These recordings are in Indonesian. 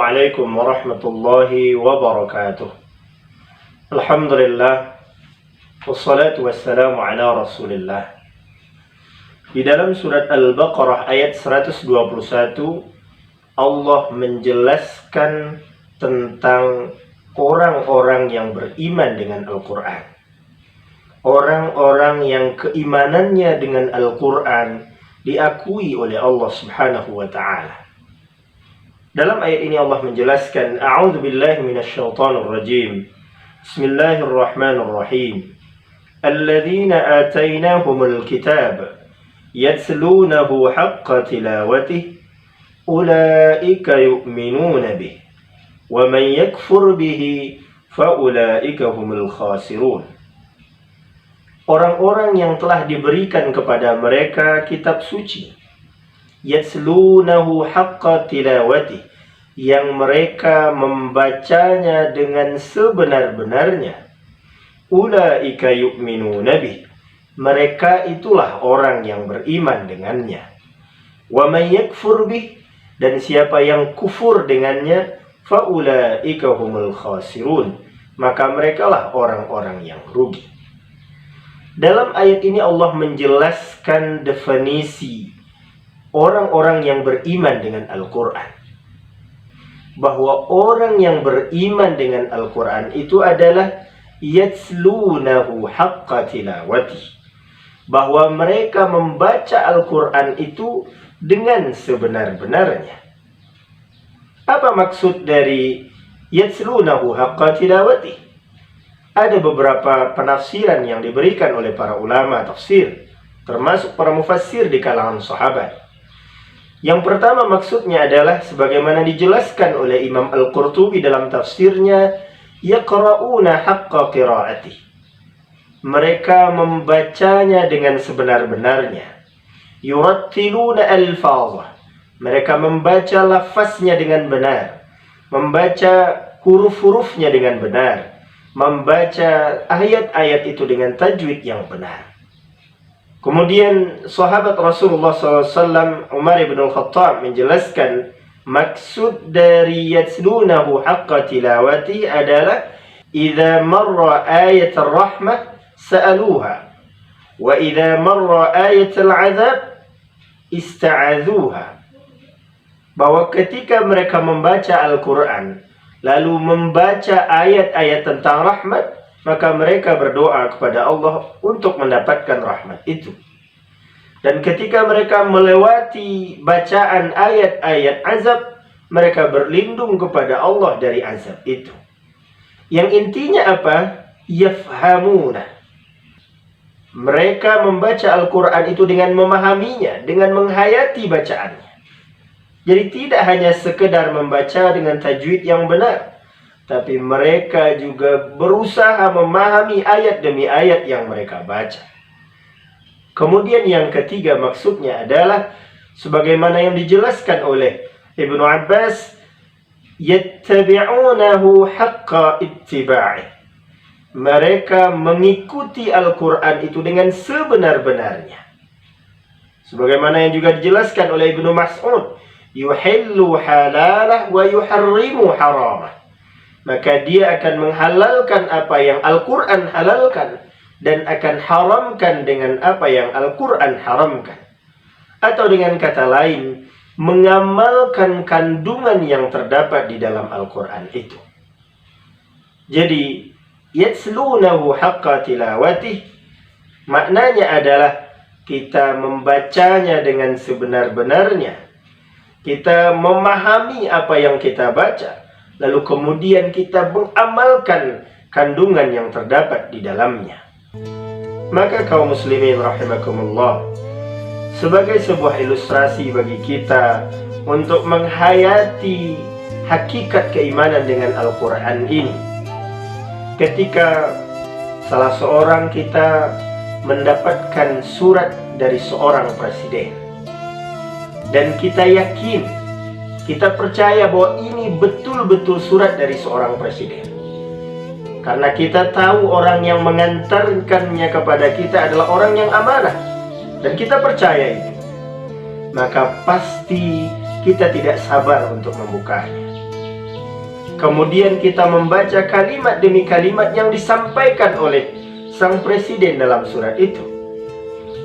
Assalamualaikum warahmatullahi wabarakatuh. Alhamdulillah, wassalatu wassalamu ala rasulillah. Di dalam surat Al-Baqarah ayat 121, Allah menjelaskan tentang orang-orang yang beriman dengan Al-Quran. Orang-orang yang keimanannya dengan Al-Quran diakui oleh Allah subhanahu wa ta'ala. Dalam ayat ini Allah menjelaskan, A'udzu billahi minasyaitonir rajim. Bismillahirrahmanirrahim. Alladzina atainahumul kitab yatlunahu haqqa tilawatihi ulaika yu'minuna bihi wa man yakfur bihi fa ulaika humul khasirun. Orang-orang yang telah diberikan kepada mereka kitab suci, yatslunahu haqqa tilawati, yang mereka membacanya dengan sebenar-benarnya. Ulaika yu'minuna bih, mereka itulah orang yang beriman dengannya. Wa may yakfur bih, dan siapa yang kufur dengannya, fa ulaika humul khasirun, maka merekalah orang-orang yang rugi. Dalam ayat ini Allah menjelaskan definisi orang-orang yang beriman dengan Al-Quran. Bahwa orang yang beriman dengan Al-Quran itu adalah yatslunahu haqqa tilawati, bahwa mereka membaca Al-Quran itu dengan sebenar-benarnya. Apa maksud dari yatslunahu haqqa tilawati? Ada beberapa penafsiran yang diberikan oleh para ulama tafsir, termasuk para mufassir di kalangan sahabat. Yang pertama maksudnya adalah sebagaimana dijelaskan oleh Imam Al-Qurtubi dalam tafsirnya, yaqra'una haqqa qira'ati, mereka membacanya dengan sebenar-benarnya. Yurattiluna alfazah, mereka membaca lafaznya dengan benar, membaca huruf-hurufnya dengan benar, membaca ayat-ayat itu dengan tajwid yang benar. Kemudian sahabat Rasulullah SAW Umar bin Al-Khattab menjelaskan maksud dari yatslunahu haqqa tilawati adalah idza marra ayat ar-rahmah sa'aluha wa idza marra ayat al-'adzab ista'adzuha, bahwa ketika mereka membaca Al-Quran lalu membaca ayat-ayat tentang rahmat, maka mereka berdoa kepada Allah untuk mendapatkan rahmat itu. Dan ketika mereka melewati bacaan ayat-ayat azab, mereka berlindung kepada Allah dari azab itu. Yang intinya apa? Yafhamuna, mereka membaca Al-Quran itu dengan memahaminya, dengan menghayati bacaannya. Jadi tidak hanya sekedar membaca dengan tajwid yang benar, tapi mereka juga berusaha memahami ayat demi ayat yang mereka baca. Kemudian yang ketiga maksudnya adalah sebagaimana yang dijelaskan oleh Ibnu Abbas, yattabi'unahu haqqa ittiba'i, mereka mengikuti Al-Quran itu dengan sebenar-benarnya. Sebagaimana yang juga dijelaskan oleh Ibnu Mas'ud, yuhillu halalah wa yuharrimu haramah, maka dia akan menghalalkan apa yang Al-Quran halalkan dan akan haramkan dengan apa yang Al-Quran haramkan. Atau dengan kata lain, mengamalkan kandungan yang terdapat di dalam Al-Quran itu. Jadi, yatslunahu haqqa tilawatih, maknanya adalah kita membacanya dengan sebenar-benarnya. Kita memahami apa yang kita baca, lalu kemudian kita mengamalkan kandungan yang terdapat di dalamnya. Maka kaum muslimin rahimakumullah, sebagai sebuah ilustrasi bagi kita untuk menghayati hakikat keimanan dengan Al-Quran ini, ketika salah seorang kita mendapatkan surat dari seorang presiden, dan kita yakin, kita percaya bahwa ini betul-betul surat dari seorang presiden, karena kita tahu orang yang mengantarkannya kepada kita adalah orang yang amanah, dan kita percaya itu, maka pasti kita tidak sabar untuk membukanya. Kemudian kita membaca kalimat demi kalimat yang disampaikan oleh sang presiden dalam surat itu.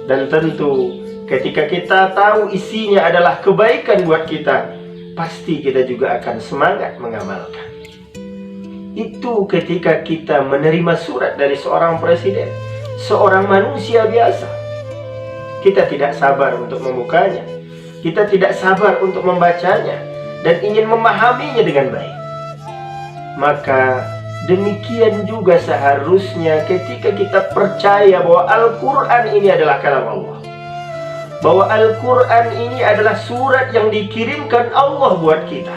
Dan tentu ketika kita tahu isinya adalah kebaikan buat kita, pasti kita juga akan semangat mengamalkan. Itu ketika kita menerima surat dari seorang presiden, seorang manusia biasa. Kita tidak sabar untuk membukanya, kita tidak sabar untuk membacanya, dan ingin memahaminya dengan baik. Maka demikian juga seharusnya ketika kita percaya bahwa Al-Quran ini adalah kalam Allah, bahwa Al-Quran ini adalah surat yang dikirimkan Allah buat kita,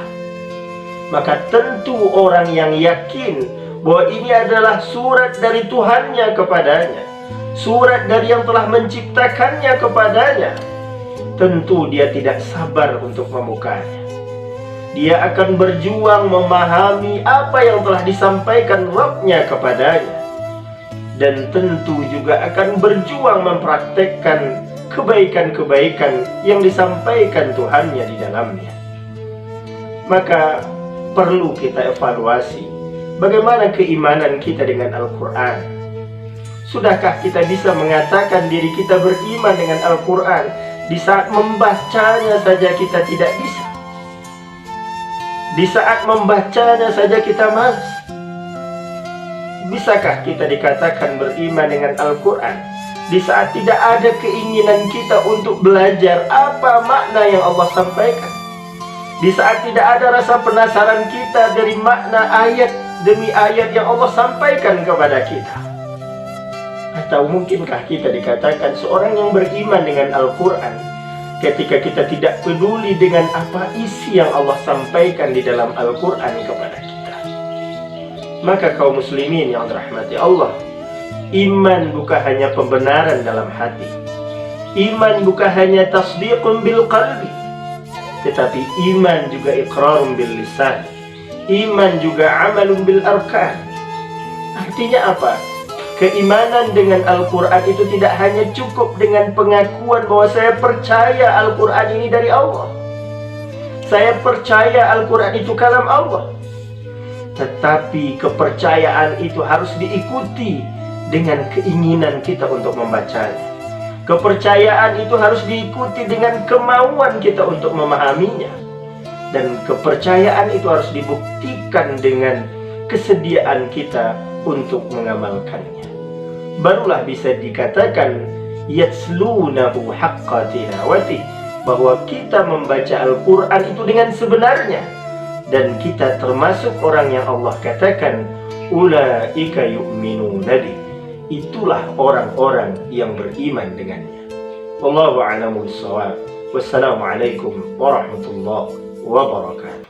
maka tentu orang yang yakin bahwa ini adalah surat dari Tuhannya kepadanya, surat dari yang telah menciptakannya kepadanya, tentu dia tidak sabar untuk membukanya. Dia akan berjuang memahami apa yang telah disampaikan Rabb-Nya kepadanya, dan tentu juga akan berjuang mempraktekkan kebaikan-kebaikan yang disampaikan Tuhannya di dalamnya. Maka perlu kita evaluasi bagaimana keimanan kita dengan Al-Quran. Sudahkah kita bisa mengatakan diri kita beriman dengan Al-Quran di saat membacanya saja kita tidak bisa? Di saat membacanya saja kita malas. Bisakah kita dikatakan beriman dengan Al-Quran di saat tidak ada keinginan kita untuk belajar apa makna yang Allah sampaikan? Di saat tidak ada rasa penasaran kita dari makna ayat demi ayat yang Allah sampaikan kepada kita? Atau mungkinkah kita dikatakan seorang yang beriman dengan Al-Quran ketika kita tidak peduli dengan apa isi yang Allah sampaikan di dalam Al-Quran kepada kita? Maka kaum muslimin yang dirahmati Allah, iman bukan hanya pembenaran dalam hati, iman bukan hanya tasdiqun bil qalbi, tetapi iman juga iqrarun bil lisan, iman juga amalun bil arkan. Artinya apa? Keimanan dengan Al-Quran itu tidak hanya cukup dengan pengakuan bahwa saya percaya Al-Quran ini dari Allah, saya percaya Al-Quran itu kalam Allah. Tetapi kepercayaan itu harus diikuti dengan keinginan kita untuk membacanya. Kepercayaan itu harus diikuti dengan kemauan kita untuk memahaminya. Dan kepercayaan itu harus dibuktikan dengan kesediaan kita untuk mengamalkannya. Barulah bisa dikatakan yatslunahu haqqa tilawatih, bahwa kita membaca Al-Quran itu dengan sebenarnya, dan kita termasuk orang yang Allah katakan ulaika yu'minuna bih, itulah orang-orang yang beriman dengannya. Wallahu a'lamu bissawab. Wassalamualaikum warahmatullahi wabarakatuh.